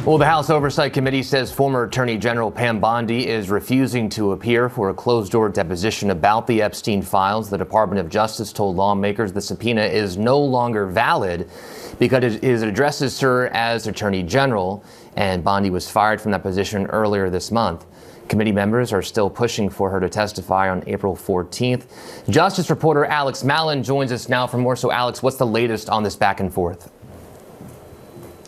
Well, the House Oversight Committee says former Attorney General Pam Bondi is refusing to appear for a closed-door deposition about the Epstein files. The Department of Justice told lawmakers the subpoena is no longer valid because it addresses her as Attorney General, and Bondi was fired from that position earlier this month. Committee members are still pushing for her to testify on April 14th. Justice reporter Alex Mallon joins us now for more. So, Alex, what's the latest on this back and forth?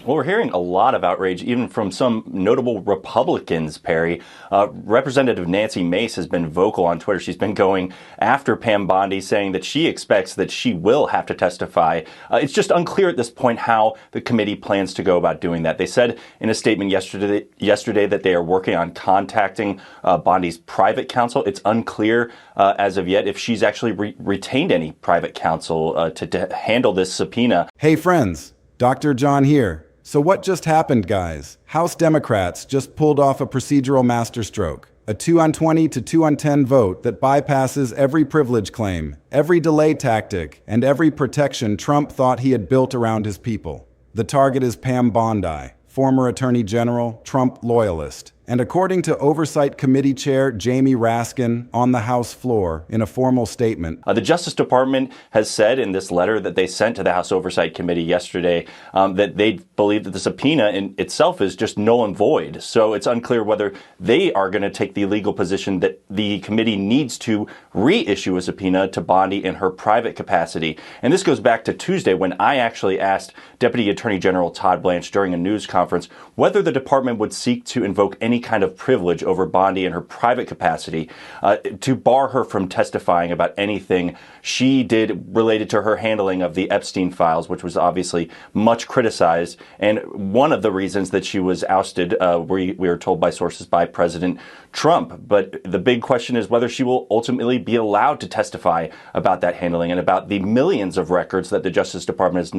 Well, we're hearing a lot of outrage, even from some notable Republicans, Perry. Representative Nancy Mace has been vocal on Twitter. She's been going after Pam Bondi, saying that she expects that she will have to testify. It's just unclear at this point how the committee plans to go about doing that. They said in a statement yesterday that they are working on contacting Bondi's private counsel. It's unclear as of yet if she's actually retained any private counsel to handle this subpoena. Hey, friends. Dr. John here. So what just happened, guys? House Democrats just pulled off a procedural masterstroke, a 2-on-20 to 2-on-10 vote that bypasses every privilege claim, every delay tactic, and every protection Trump thought he had built around his people. The target is Pam Bondi, former Attorney General, Trump loyalist. And according to Oversight Committee Chair Jamie Raskin on the House floor in a formal statement, the Justice Department has said in this letter that they sent to the House Oversight Committee yesterday that they believe that the subpoena in itself is just null and void. So it's unclear whether they are going to take the legal position that the committee needs to reissue a subpoena to Bondi in her private capacity. And this goes back to Tuesday when I actually asked Deputy Attorney General Todd Blanche during a news conference whether the department would seek to invoke any kind of privilege over Bondi in her private capacity to bar her from testifying about anything she did related to her handling of the Epstein files, which was obviously much criticized. And one of the reasons that she was ousted, we were told by sources, by President Trump. But the big question is whether she will ultimately be allowed to testify about that handling and about the millions of records that the Justice Department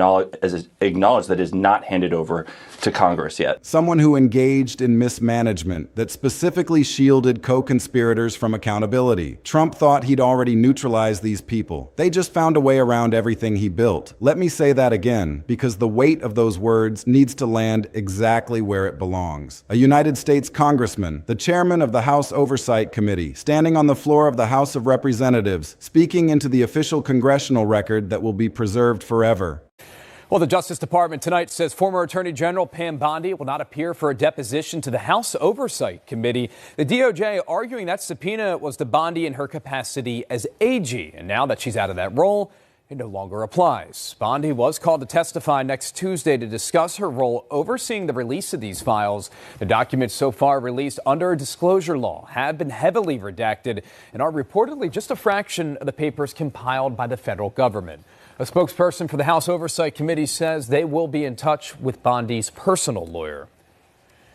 has acknowledged that is not handed over to Congress yet. Someone who engaged in mismanagement that specifically shielded co-conspirators from accountability. Trump thought he'd already neutralized these people. They just found a way around everything he built. Let me say that again, because the weight of those words needs to land exactly where it belongs. A United States congressman, the chairman of the House Oversight Committee, standing on the floor of the House of Representatives, speaking into the official congressional record that will be preserved forever. Well, the Justice Department tonight says former Attorney General Pam Bondi will not appear for a deposition to the House Oversight Committee. The DOJ arguing that subpoena was to Bondi in her capacity as AG, and now that she's out of that role, it no longer applies. Bondi was called to testify next Tuesday to discuss her role overseeing the release of these files. The documents so far released under a disclosure law have been heavily redacted and are reportedly just a fraction of the papers compiled by the federal government. A spokesperson for the House Oversight Committee says they will be in touch with Bondi's personal lawyer.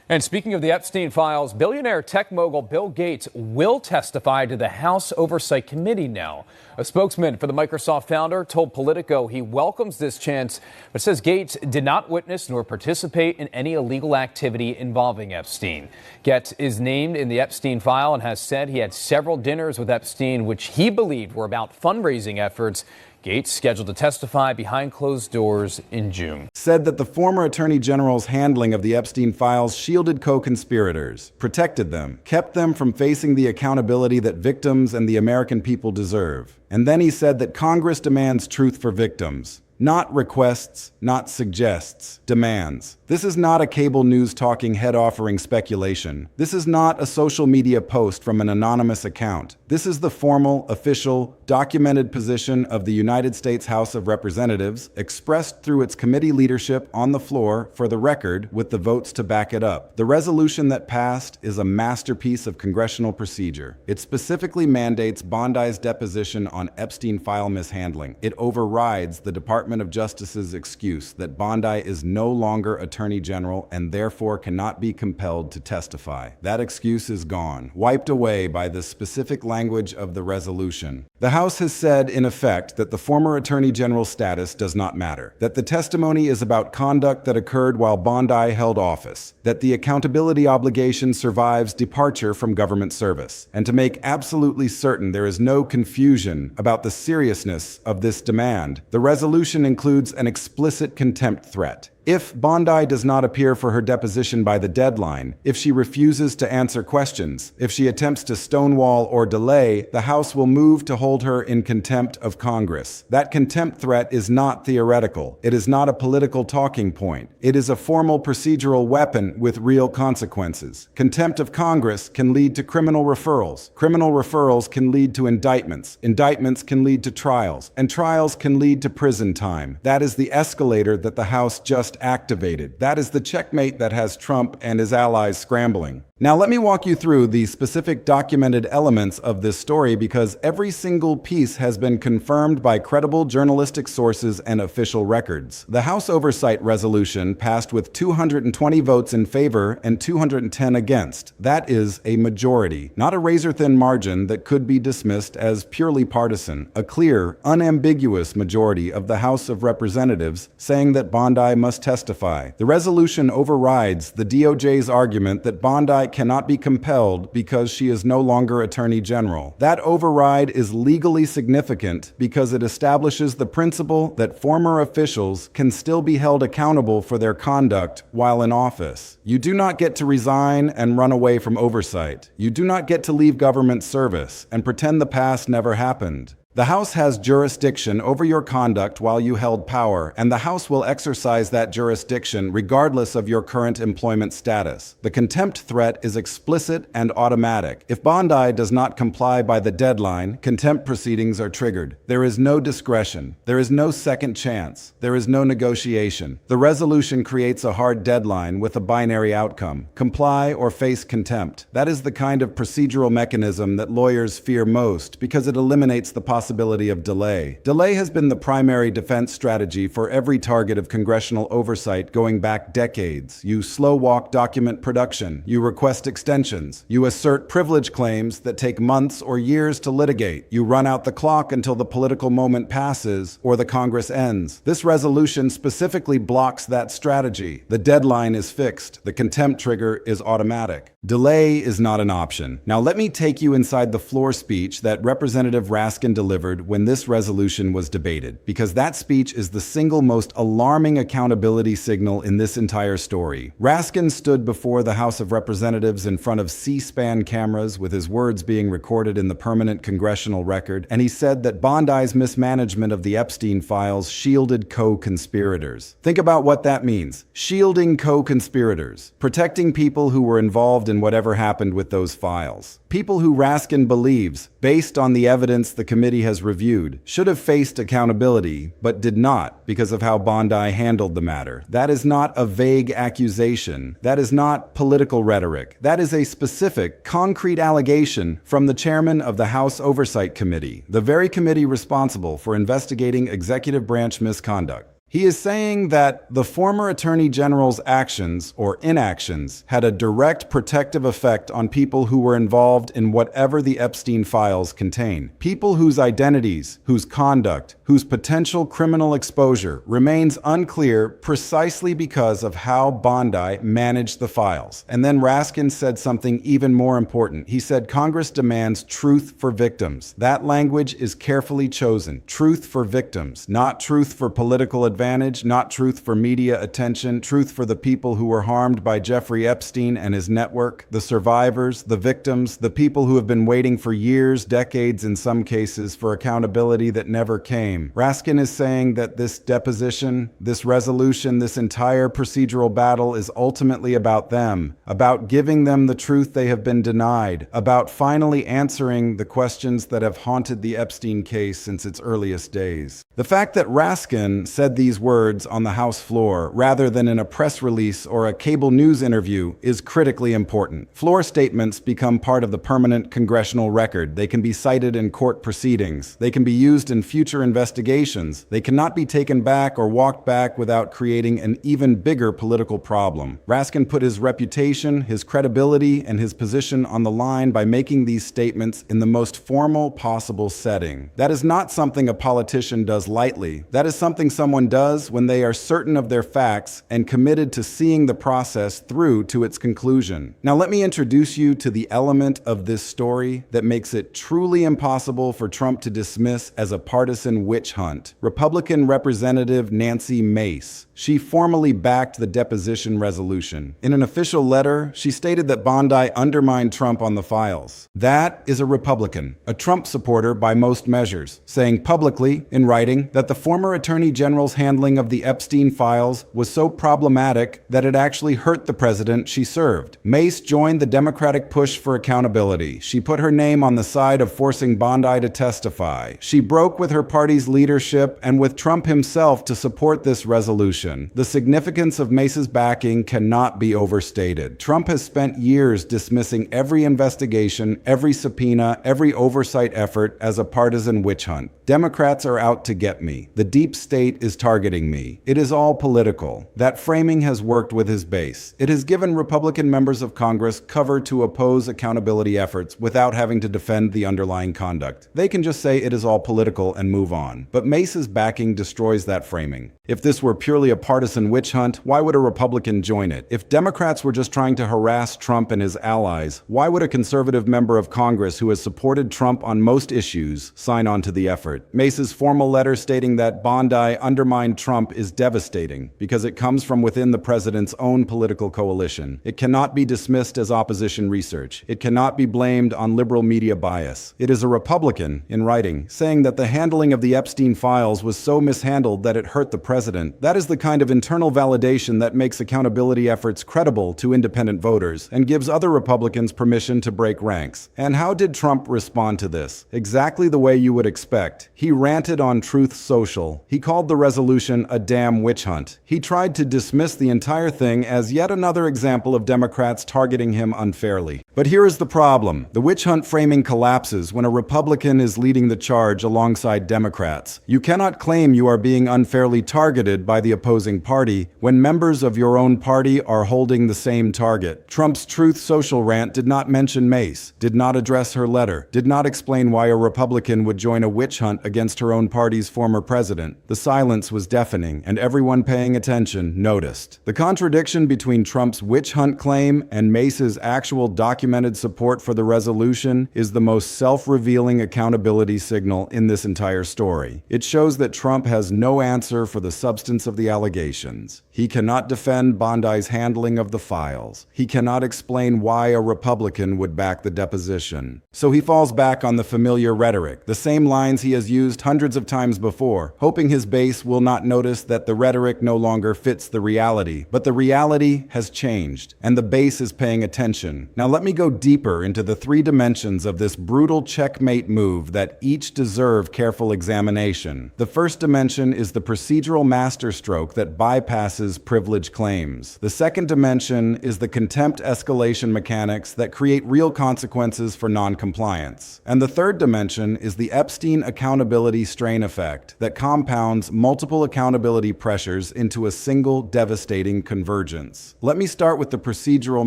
And speaking of the Epstein files, billionaire tech mogul Bill Gates will testify to the House Oversight Committee now. A spokesman for the Microsoft founder told Politico he welcomes this chance, but says Gates did not witness nor participate in any illegal activity involving Epstein. Gates is named in the Epstein file and has said he had several dinners with Epstein, which he believed were about fundraising efforts. Gates, scheduled to testify behind closed doors in June, said that the former Attorney General's handling of the Epstein files shielded co-conspirators, protected them, kept them from facing the accountability that victims and the American people deserve. And then he said that Congress demands truth for victims. Not requests, not suggests, demands. This is not a cable news talking head offering speculation. This is not a social media post from an anonymous account. This is the formal, official, documented position of the United States House of Representatives, expressed through its committee leadership on the floor for the record with the votes to back it up. The resolution that passed is a masterpiece of congressional procedure. It specifically mandates Bondi's deposition on Epstein file mishandling. It overrides the Department of Justice's excuse that Bondi is no longer Attorney General and therefore cannot be compelled to testify. That excuse is gone, wiped away by the specific language of the resolution. The House has said, in effect, that the former Attorney General's status does not matter, that the testimony is about conduct that occurred while Bondi held office, that the accountability obligation survives departure from government service, and to make absolutely certain there is no confusion about the seriousness of this demand, the resolution includes an explicit contempt threat. If Bondi does not appear for her deposition by the deadline, if she refuses to answer questions, if she attempts to stonewall or delay, the House will move to hold her in contempt of Congress. That contempt threat is not theoretical. It is not a political talking point. It is a formal procedural weapon with real consequences. Contempt of Congress can lead to criminal referrals. Criminal referrals can lead to indictments. Indictments can lead to trials. And trials can lead to prison time. That is the escalator that the House just activated. That is the checkmate that has Trump and his allies scrambling. Now let me walk you through the specific documented elements of this story because every single piece has been confirmed by credible journalistic sources and official records. The House Oversight Resolution passed with 220 votes in favor and 210 against. That is a majority, not a razor-thin margin that could be dismissed as purely partisan. A clear, unambiguous majority of the House of Representatives saying that Bondi must testify. The resolution overrides the DOJ's argument that Bondi cannot be compelled because she is no longer Attorney General. That override is legally significant because it establishes the principle that former officials can still be held accountable for their conduct while in office. You do not get to resign and run away from oversight. You do not get to leave government service and pretend the past never happened. The House has jurisdiction over your conduct while you held power, and the House will exercise that jurisdiction regardless of your current employment status. The contempt threat is explicit and automatic. If Bondi does not comply by the deadline, contempt proceedings are triggered. There is no discretion. There is no second chance. There is no negotiation. The resolution creates a hard deadline with a binary outcome: comply or face contempt. That is the kind of procedural mechanism that lawyers fear most because it eliminates the possibility of delay. Delay has been the primary defense strategy for every target of congressional oversight going back decades. You slow-walk document production. You request extensions. You assert privilege claims that take months or years to litigate. You run out the clock until the political moment passes or the Congress ends. This resolution specifically blocks that strategy. The deadline is fixed. The contempt trigger is automatic. Delay is not an option. Now let me take you inside the floor speech that Representative Raskin delivered when this resolution was debated, because that speech is the single most alarming accountability signal in this entire story. Raskin stood before the House of Representatives in front of C-SPAN cameras with his words being recorded in the permanent congressional record, and he said that Bondi's mismanagement of the Epstein files shielded co-conspirators. Think about what that means. Shielding co-conspirators. Protecting people who were involved in whatever happened with those files. People who Raskin believes, based on the evidence the committee has reviewed, should have faced accountability, but did not because of how Bondi handled the matter. That is not a vague accusation. That is not political rhetoric. That is a specific, concrete allegation from the chairman of the House Oversight Committee, the very committee responsible for investigating executive branch misconduct. He is saying that the former Attorney General's actions or inactions had a direct protective effect on people who were involved in whatever the Epstein files contain. People whose identities, whose conduct, whose potential criminal exposure remains unclear precisely because of how Bondi managed the files. And then Raskin said something even more important. He said Congress demands truth for victims. That language is carefully chosen. Truth for victims, not truth for political advantage, not truth for media attention, truth for the people who were harmed by Jeffrey Epstein and his network, the survivors, the victims, the people who have been waiting for years, decades in some cases, for accountability that never came. Raskin is saying that this deposition, this resolution, this entire procedural battle is ultimately about them, about giving them the truth they have been denied, about finally answering the questions that have haunted the Epstein case since its earliest days. The fact that Raskin said these words on the House floor rather than in a press release or a cable news interview is critically important. Floor statements become part of the permanent congressional record. They can be cited in court proceedings. They can be used in future investigations. They cannot be taken back or walked back without creating an even bigger political problem. Raskin put his reputation, his credibility, and his position on the line by making these statements in the most formal possible setting. That is not something a politician does lightly. That is something someone does does when they are certain of their facts and committed to seeing the process through to its conclusion. Now let me introduce you to the element of this story that makes it truly impossible for Trump to dismiss as a partisan witch hunt. Republican Representative Nancy Mace. She formally backed the deposition resolution. In an official letter, she stated that Bondi undermined Trump on the files. That is a Republican, a Trump supporter by most measures, saying publicly, in writing, that the former Attorney General's handling of the Epstein files was so problematic that it actually hurt the president she served. Mace joined the Democratic push for accountability. She put her name on the side of forcing Bondi to testify. She broke with her party's leadership and with Trump himself to support this resolution. The significance of Mace's backing cannot be overstated. Trump has spent years dismissing every investigation, every subpoena, every oversight effort as a partisan witch hunt. Democrats are out to get me. The deep state is targeting me. It is all political. That framing has worked with his base. It has given Republican members of Congress cover to oppose accountability efforts without having to defend the underlying conduct. They can just say it is all political and move on. But Mace's backing destroys that framing. If this were purely a partisan witch hunt, why would a Republican join it? If Democrats were just trying to harass Trump and his allies, why would a conservative member of Congress who has supported Trump on most issues sign on to the effort? Mace's formal letter stating that Bondi undermined Trump is devastating because it comes from within the president's own political coalition. It cannot be dismissed as opposition research. It cannot be blamed on liberal media bias. It is a Republican, in writing, saying that the handling of the Epstein files was so mishandled that it hurt the president. That is the kind of internal validation that makes accountability efforts credible to independent voters and gives other Republicans permission to break ranks. And how did Trump respond to this? Exactly the way you would expect. He ranted on Truth Social. He called the resolution a damn witch hunt. He tried to dismiss the entire thing as yet another example of Democrats targeting him unfairly. But here is the problem. The witch hunt framing collapses when a Republican is leading the charge alongside Democrats. You cannot claim you are being unfairly targeted by the opposing party when members of your own party are holding the same target. Trump's Truth Social rant did not mention Mace, did not address her letter, did not explain why a Republican would join a witch hunt against her own party's former president. The silence was deafening, and everyone paying attention noticed. The contradiction between Trump's witch hunt claim and Mace's actual documented support for the resolution is the most self-revealing accountability signal in this entire story. It shows that Trump has no answer for the substance of the allegations. He cannot defend Bondi's handling of the files. He cannot explain why a Republican would back the deposition. So he falls back on the familiar rhetoric, the same lines he has used hundreds of times before, hoping his base will not notice that the rhetoric no longer fits the reality. But the reality has changed, and the base is paying attention. Now let me go deeper into the three dimensions of this brutal checkmate move that each deserve careful examination. The first dimension is the procedural masterstroke that bypasses privilege claims. The second dimension is the contempt escalation mechanics that create real consequences for non-compliance. And the third dimension is the Epstein accountability strain effect that compounds multiple accountability pressures into a single devastating convergence. Let me start with the procedural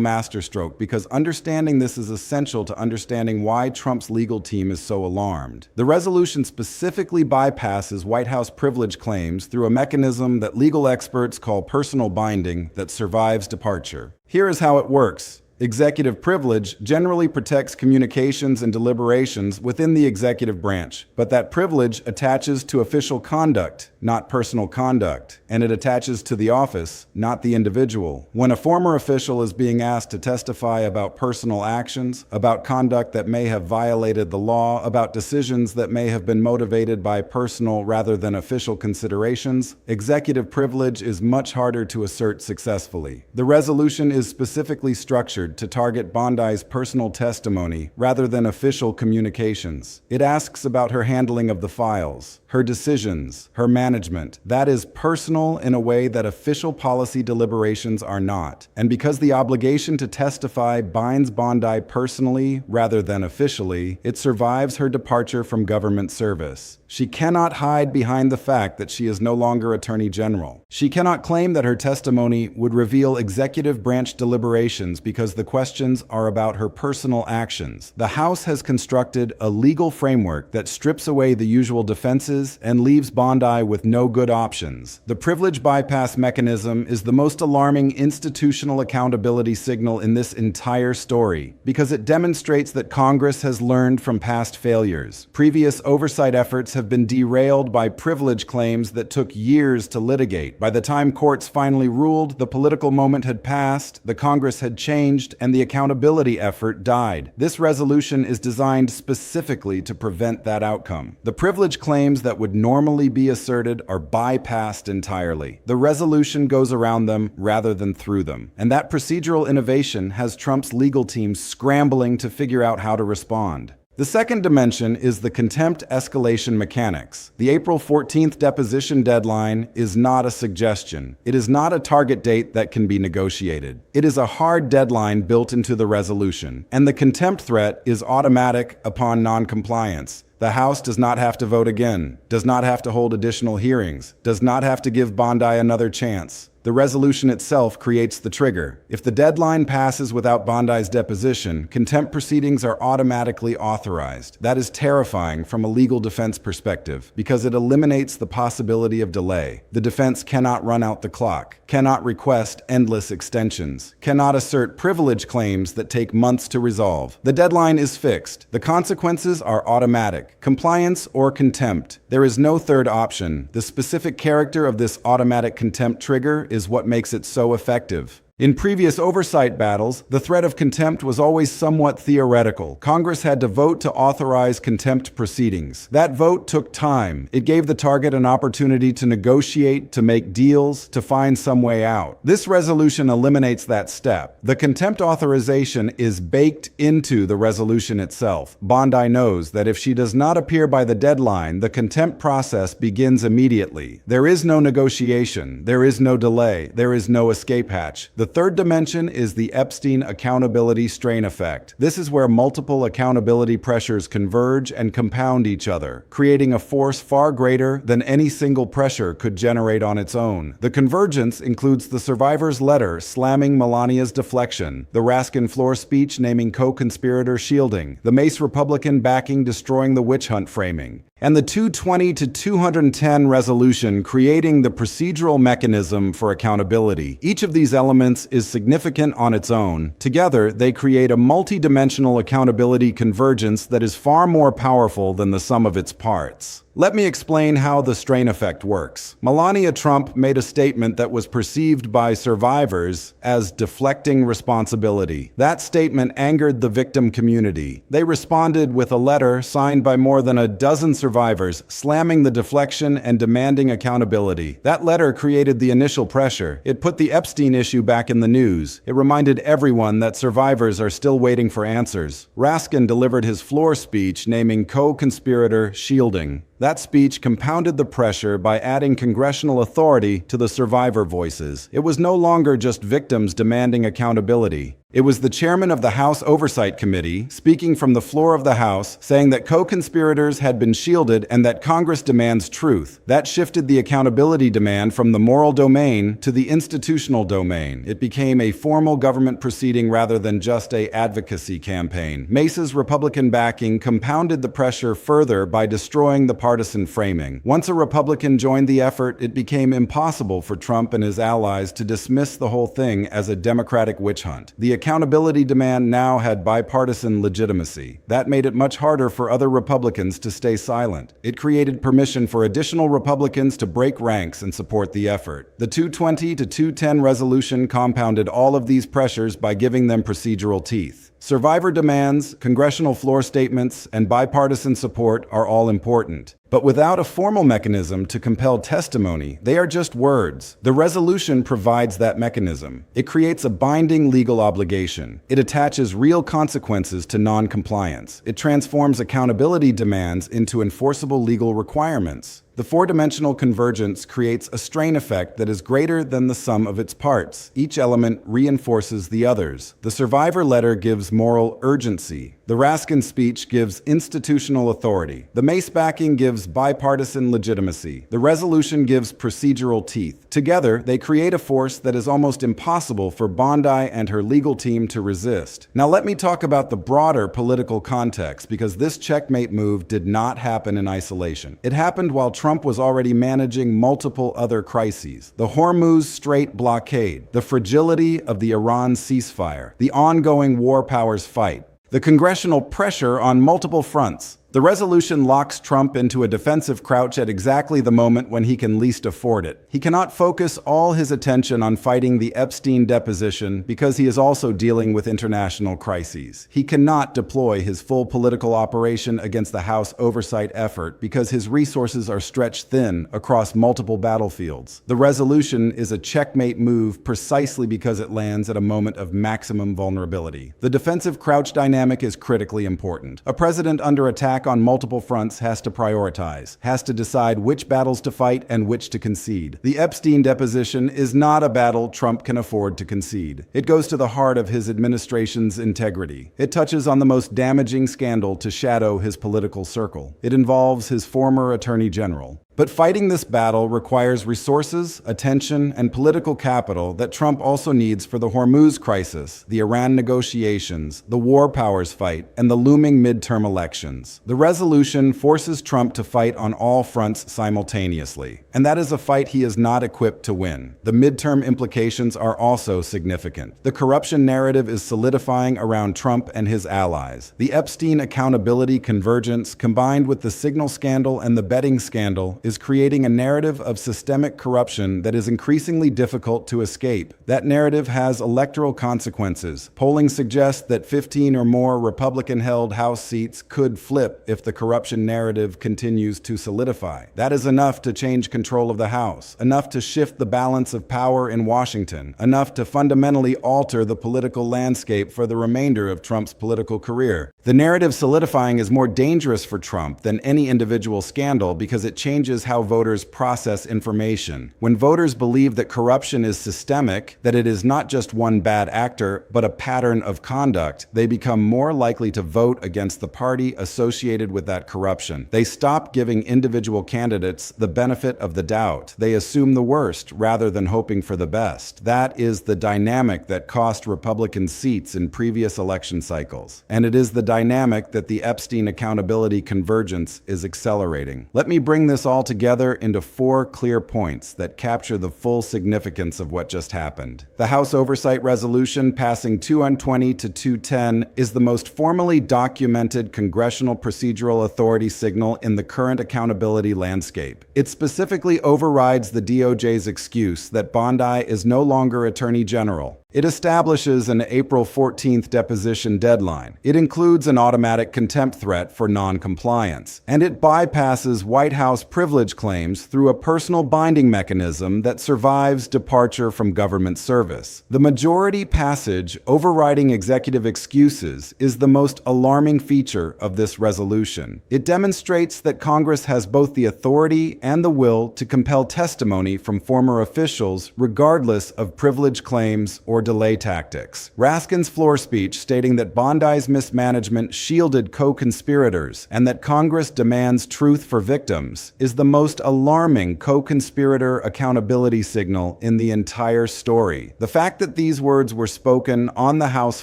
masterstroke because understanding this is essential to understanding why Trump's legal team is so alarmed. The resolution specifically bypasses White House privilege claims through a mechanism that legal experts call personal binding that survives departure. Here is how it works. Executive privilege generally protects communications and deliberations within the executive branch, but that privilege attaches to official conduct, not personal conduct, and it attaches to the office, not the individual. When a former official is being asked to testify about personal actions, about conduct that may have violated the law, about decisions that may have been motivated by personal rather than official considerations, executive privilege is much harder to assert successfully. The resolution is specifically structured to target Bondi's personal testimony rather than official communications. It asks about her handling of the files, her decisions, her management. That is personal in a way that official policy deliberations are not. And because the obligation to testify binds Bondi personally rather than officially, it survives her departure from government service. She cannot hide behind the fact that she is no longer Attorney General. She cannot claim that her testimony would reveal executive branch deliberations because the questions are about her personal actions. The House has constructed a legal framework that strips away the usual defenses and leaves Bondi with no good options. The privilege bypass mechanism is the most alarming institutional accountability signal in this entire story because it demonstrates that Congress has learned from past failures. Previous oversight efforts have been derailed by privilege claims that took years to litigate. By the time courts finally ruled, the political moment had passed, the Congress had changed, and the accountability effort died. This resolution is designed specifically to prevent that outcome. The privilege claims that would normally be asserted are bypassed entirely. The resolution goes around them rather than through them. And that procedural innovation has Trump's legal team scrambling to figure out how to respond. The second dimension is the contempt escalation mechanics. The April 14th deposition deadline is not a suggestion. It is not a target date that can be negotiated. It is a hard deadline built into the resolution, and the contempt threat is automatic upon non-compliance. The House does not have to vote again, does not have to hold additional hearings, does not have to give Bondi another chance. The resolution itself creates the trigger. If the deadline passes without Bondi's deposition, contempt proceedings are automatically authorized. That is terrifying from a legal defense perspective because it eliminates the possibility of delay. The defense cannot run out the clock, cannot request endless extensions, cannot assert privilege claims that take months to resolve. The deadline is fixed. The consequences are automatic. Compliance or contempt. There is no third option. The specific character of this automatic contempt trigger is what makes it so effective. In previous oversight battles, the threat of contempt was always somewhat theoretical. Congress had to vote to authorize contempt proceedings. That vote took time. It gave the target an opportunity to negotiate, to make deals, to find some way out. This resolution eliminates that step. The contempt authorization is baked into the resolution itself. Bondi knows that if she does not appear by the deadline, the contempt process begins immediately. There is no negotiation. There is no delay. There is no escape hatch. The third dimension is the Epstein accountability strain effect. This is where multiple accountability pressures converge and compound each other, creating a force far greater than any single pressure could generate on its own. The convergence includes the survivor's letter slamming Melania's deflection, the Raskin floor speech naming co-conspirator shielding, the Mace Republican backing destroying the witch hunt framing, and the 220 to 210 resolution creating the procedural mechanism for accountability. Each of these elements is significant on its own. Together, they create a multi-dimensional accountability convergence that is far more powerful than the sum of its parts. Let me explain how the strain effect works. Melania Trump made a statement that was perceived by survivors as deflecting responsibility. That statement angered the victim community. They responded with a letter signed by more than a dozen survivors, slamming the deflection and demanding accountability. That letter created the initial pressure. It put the Epstein issue back in the news. It reminded everyone that survivors are still waiting for answers. Raskin delivered his floor speech naming co-conspirator shielding. That speech compounded the pressure by adding congressional authority to the survivor voices. It was no longer just victims demanding accountability. It was the chairman of the House Oversight Committee speaking from the floor of the House saying that co-conspirators had been shielded and that Congress demands truth. That shifted the accountability demand from the moral domain to the institutional domain. It became a formal government proceeding rather than just an advocacy campaign. Mace's Republican backing compounded the pressure further by destroying the partisan framing. Once a Republican joined the effort, it became impossible for Trump and his allies to dismiss the whole thing as a Democratic witch hunt. The accountability demand now had bipartisan legitimacy. That made it much harder for other Republicans to stay silent. It created permission for additional Republicans to break ranks and support the effort. The 220 to 210 resolution compounded all of these pressures by giving them procedural teeth. Survivor demands, congressional floor statements, and bipartisan support are all important. But without a formal mechanism to compel testimony, they are just words. The resolution provides that mechanism. It creates a binding legal obligation. It attaches real consequences to non-compliance. It transforms accountability demands into enforceable legal requirements. The four-dimensional convergence creates a strain effect that is greater than the sum of its parts. Each element reinforces the others. The survivor letter gives moral urgency. The Raskin speech gives institutional authority. The Mace backing gives bipartisan legitimacy. The resolution gives procedural teeth. Together, they create a force that is almost impossible for Bondi and her legal team to resist. Now let me talk about the broader political context, because this checkmate move did not happen in isolation. It happened while Trump was already managing multiple other crises: the Hormuz Strait blockade, the fragility of the Iran ceasefire, the ongoing war powers fight, the congressional pressure on multiple fronts. The resolution locks Trump into a defensive crouch at exactly the moment when he can least afford it. He cannot focus all his attention on fighting the Epstein deposition because he is also dealing with international crises. He cannot deploy his full political operation against the House oversight effort because his resources are stretched thin across multiple battlefields. The resolution is a checkmate move precisely because it lands at a moment of maximum vulnerability. The defensive crouch dynamic is critically important. A president under attack on multiple fronts has to prioritize, has to decide which battles to fight and which to concede. The Epstein deposition is not a battle Trump can afford to concede. It goes to the heart of his administration's integrity. It touches on the most damaging scandal to shadow his political circle. It involves his former attorney general. But fighting this battle requires resources, attention, and political capital that Trump also needs for the Hormuz crisis, the Iran negotiations, the war powers fight, and the looming midterm elections. The resolution forces Trump to fight on all fronts simultaneously, and that is a fight he is not equipped to win. The midterm implications are also significant. The corruption narrative is solidifying around Trump and his allies. The Epstein accountability convergence, combined with the signal scandal and the betting scandal, is creating a narrative of systemic corruption that is increasingly difficult to escape. That narrative has electoral consequences. Polling suggests that 15 or more Republican-held House seats could flip if the corruption narrative continues to solidify. That is enough to change control of the House, enough to shift the balance of power in Washington, enough to fundamentally alter the political landscape for the remainder of Trump's political career. The narrative solidifying is more dangerous for Trump than any individual scandal because it changes how voters process information. When voters believe that corruption is systemic, that it is not just one bad actor, but a pattern of conduct, they become more likely to vote against the party associated with that corruption. They stop giving individual candidates the benefit of the doubt. They assume the worst rather than hoping for the best. That is the dynamic that cost Republicans seats in previous election cycles. And it is the dynamic that the Epstein accountability convergence is accelerating. Let me bring this all together into 4 clear points that capture the full significance of what just happened. The House Oversight Resolution passing 220 to 210 is the most formally documented congressional procedural authority signal in the current accountability landscape. It specifically overrides the DOJ's excuse that Bondi is no longer Attorney General. It establishes an April 14th deposition deadline. It includes an automatic contempt threat for non-compliance. And it bypasses White House privilege claims through a personal binding mechanism that survives departure from government service. The majority passage overriding executive excuses is the most alarming feature of this resolution. It demonstrates that Congress has both the authority and the will to compel testimony from former officials regardless of privilege claims or delay tactics. Raskin's floor speech stating that Bondi's mismanagement shielded co-conspirators and that Congress demands truth for victims is the most alarming co-conspirator accountability signal in the entire story. The fact that these words were spoken on the House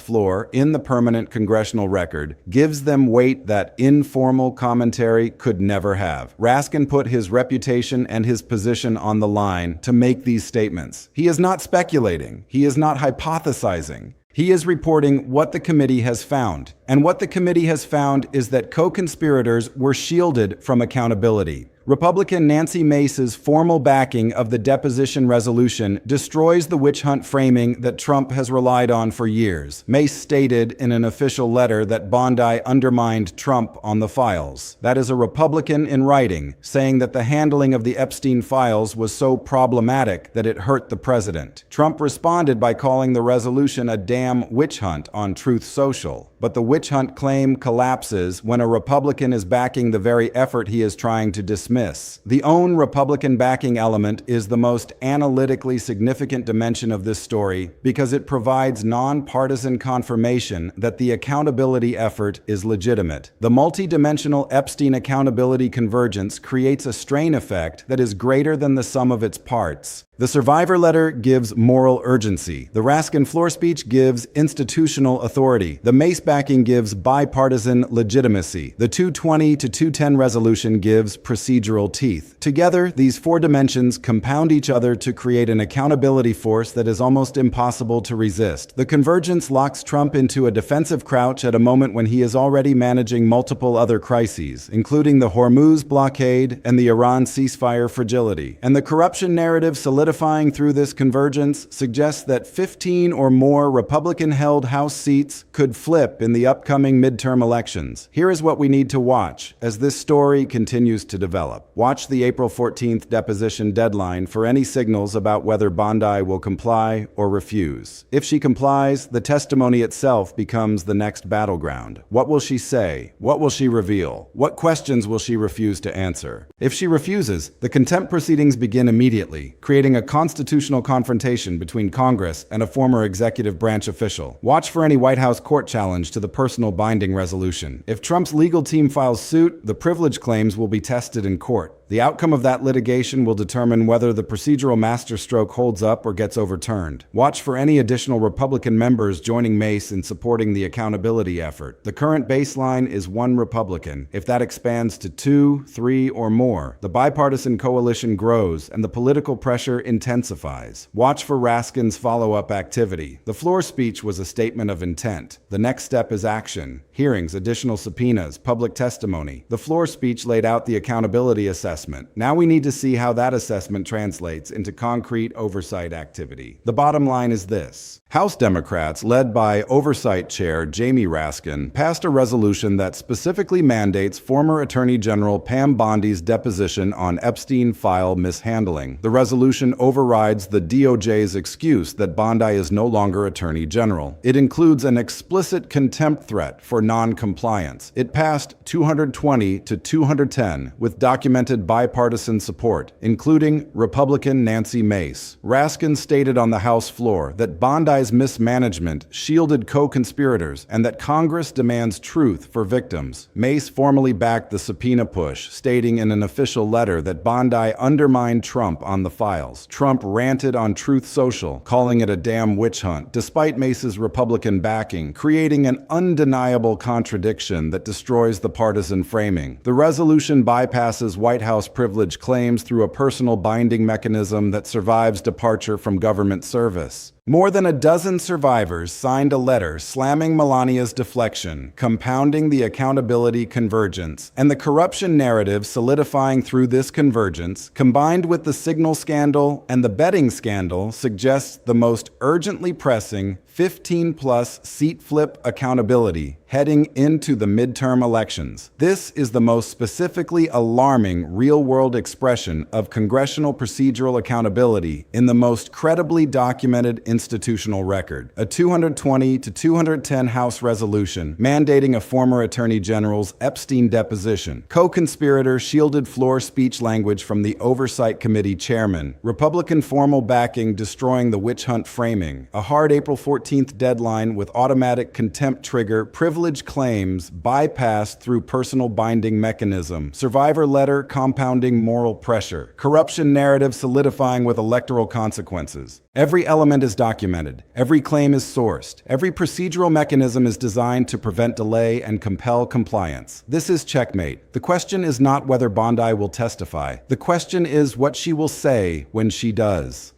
floor in the permanent congressional record gives them weight that informal commentary could never have. Raskin put his reputation and his position on the line to make these statements. He is not speculating. He is not hypothesizing. He is reporting what the committee has found. And what the committee has found is that co-conspirators were shielded from accountability. Republican Nancy Mace's formal backing of the deposition resolution destroys the witch hunt framing that Trump has relied on for years. Mace stated in an official letter that Bondi undermined Trump on the files. That is a Republican in writing, saying that the handling of the Epstein files was so problematic that it hurt the president. Trump responded by calling the resolution a damn witch hunt on Truth Social. But the witch hunt claim collapses when a Republican is backing the very effort he is trying to dismiss. The own Republican backing element is the most analytically significant dimension of this story because it provides nonpartisan confirmation that the accountability effort is legitimate. The multidimensional Epstein accountability convergence creates a strain effect that is greater than the sum of its parts. The survivor letter gives moral urgency. The Raskin floor speech gives institutional authority. The Mace backing gives bipartisan legitimacy. The 220 to 210 resolution gives procedural teeth. Together, these four dimensions compound each other to create an accountability force that is almost impossible to resist. The convergence locks Trump into a defensive crouch at a moment when he is already managing multiple other crises, including the Hormuz blockade and the Iran ceasefire fragility. And the corruption narrative solidifying through this convergence suggests that 15 or more Republican-held House seats could flip in the upcoming midterm elections. Here is what we need to watch as this story continues to develop. Watch the April 14th deposition deadline for any signals about whether Bondi will comply or refuse. If she complies, the testimony itself becomes the next battleground. What will she say? What will she reveal? What questions will she refuse to answer? If she refuses, the contempt proceedings begin immediately, creating a constitutional confrontation between Congress and a former executive branch official. Watch for any White House court challenge to the personal binding resolution. If Trump's legal team files suit, the privilege claims will be tested in court. The outcome of that litigation will determine whether the procedural masterstroke holds up or gets overturned. Watch for any additional Republican members joining Mace in supporting the accountability effort. The current baseline is one Republican. If that expands to 2, 3, or more, the bipartisan coalition grows and the political pressure intensifies. Watch for Raskin's follow-up activity. The floor speech was a statement of intent. The next step is action. Hearings, additional subpoenas, public testimony. The floor speech laid out the accountability assessment. Now we need to see how that assessment translates into concrete oversight activity. The bottom line is this. House Democrats, led by Oversight Chair Raskin, passed a resolution that specifically mandates former Attorney General Pam Bondi's deposition on Epstein file mishandling. The resolution overrides the DOJ's excuse that Bondi is no longer Attorney General. It includes an explicit contempt threat for non-compliance. It passed 220 to 210 with documented bipartisan support, including Republican Nancy Mace. Raskin stated on the House floor that Bondi's mismanagement shielded co-conspirators and that Congress demands truth for victims. Mace formally backed the subpoena push, stating in an official letter that Bondi undermined Trump on the files. Trump ranted on Truth Social, calling it a damn witch hunt, despite Mace's Republican backing, creating an undeniable contradiction that destroys the partisan framing. The resolution bypasses White House privilege claims through a personal binding mechanism that survives departure from government service. More than a dozen survivors signed a letter slamming Melania's deflection, compounding the accountability convergence, and the corruption narrative solidifying through this convergence, combined with the signal scandal and the betting scandal, suggests the most urgently pressing 15-plus seat flip accountability heading into the midterm elections. This is the most specifically alarming real-world expression of congressional procedural accountability in the most credibly documented institutional record. A 220 to 210 House resolution mandating a former Attorney General's Epstein deposition. Co-conspirator shielded floor speech language from the Oversight Committee chairman. Republican formal backing destroying the witch hunt framing. A hard April 14th deadline with automatic contempt trigger. Privilege claims bypassed through personal binding mechanism. Survivor letter compounding moral pressure. Corruption narrative solidifying with electoral consequences. Every element is documented. Every claim is sourced. Every procedural mechanism is designed to prevent delay and compel compliance. This is checkmate. The question is not whether Bondi will testify. The question is what she will say when she does.